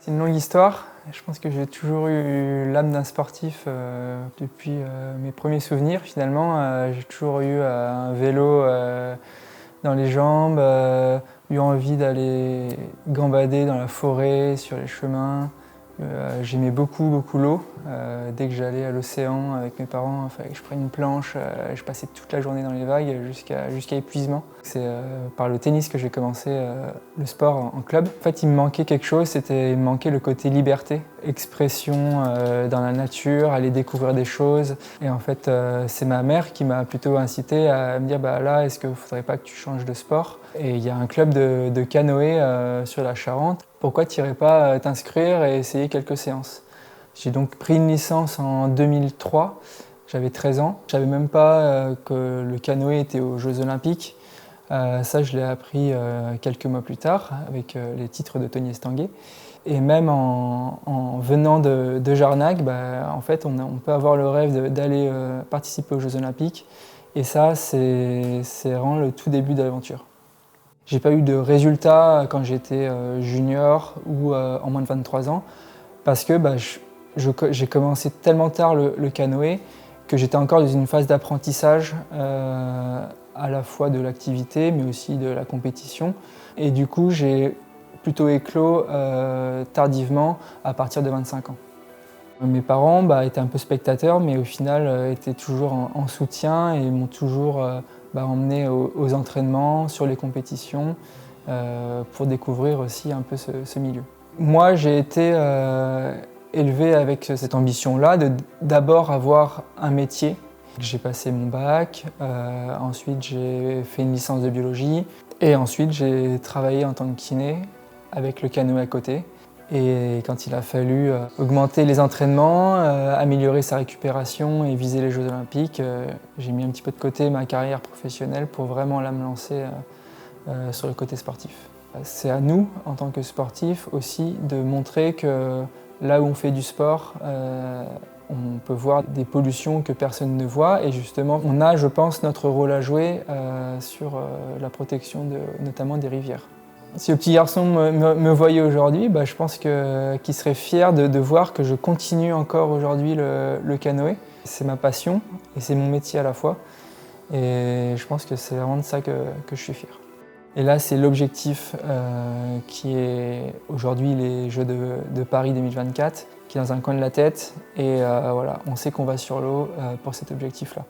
C'est une longue histoire. Je pense que j'ai toujours eu l'âme d'un sportif depuis mes premiers souvenirs finalement. J'ai toujours eu un vélo dans les jambes, eu envie d'aller gambader dans la forêt, sur les chemins. J'aimais beaucoup l'eau. Dès que j'allais à l'océan avec mes parents, il fallait que je prenne une planche. Je passais toute la journée dans les vagues jusqu'à épuisement. C'est par le tennis que j'ai commencé le sport en club. En fait, il me manquait quelque chose, il me manquait le côté liberté, expression dans la nature, aller découvrir des choses. Et en fait, c'est ma mère qui m'a plutôt incité à me dire bah là, est-ce qu'il ne faudrait pas que tu changes de sport? Et il y a un club de canoë sur la Charente. Pourquoi tu n'irais pas t'inscrire et essayer quelques séances? J'ai donc pris une licence en 2003, j'avais 13 ans. Je ne savais même pas que le canoë était aux Jeux Olympiques. Ça, je l'ai appris quelques mois plus tard avec les titres de Tony Estanguet. Et même en venant de Jarnac, en fait, on peut avoir le rêve d'aller participer aux Jeux Olympiques. Et ça, c'est vraiment le tout début de l'aventure. J'ai pas eu de résultats quand j'étais junior ou en moins de 23 ans parce que j'ai commencé tellement tard le canoë que j'étais encore dans une phase d'apprentissage à la fois de l'activité mais aussi de la compétition. Et du coup, j'ai plutôt éclos tardivement à partir de 25 ans. Mes parents étaient un peu spectateurs mais au final étaient toujours en soutien et m'ont toujours emmené aux entraînements, sur les compétitions, pour découvrir aussi un peu ce milieu. Moi, j'ai été élevé avec cette ambition-là de d'abord avoir un métier. J'ai passé mon bac, ensuite j'ai fait une licence de biologie et ensuite j'ai travaillé en tant que kiné avec le canoë à côté. Et quand il a fallu augmenter les entraînements, améliorer sa récupération et viser les Jeux Olympiques, j'ai mis un petit peu de côté ma carrière professionnelle pour vraiment là me lancer sur le côté sportif. C'est à nous, en tant que sportifs, aussi de montrer que là où on fait du sport, on peut voir des pollutions que personne ne voit et justement on a, je pense, notre rôle à jouer sur la protection notamment des rivières. Si le petit garçon me voyait aujourd'hui, je pense qu'il serait fier de voir que je continue encore aujourd'hui le canoë. C'est ma passion et c'est mon métier à la fois. Et je pense que c'est vraiment de ça que je suis fier. Et là, c'est l'objectif qui est aujourd'hui les Jeux de Paris 2024, qui est dans un coin de la tête. Et voilà, on sait qu'on va sur l'eau pour cet objectif-là.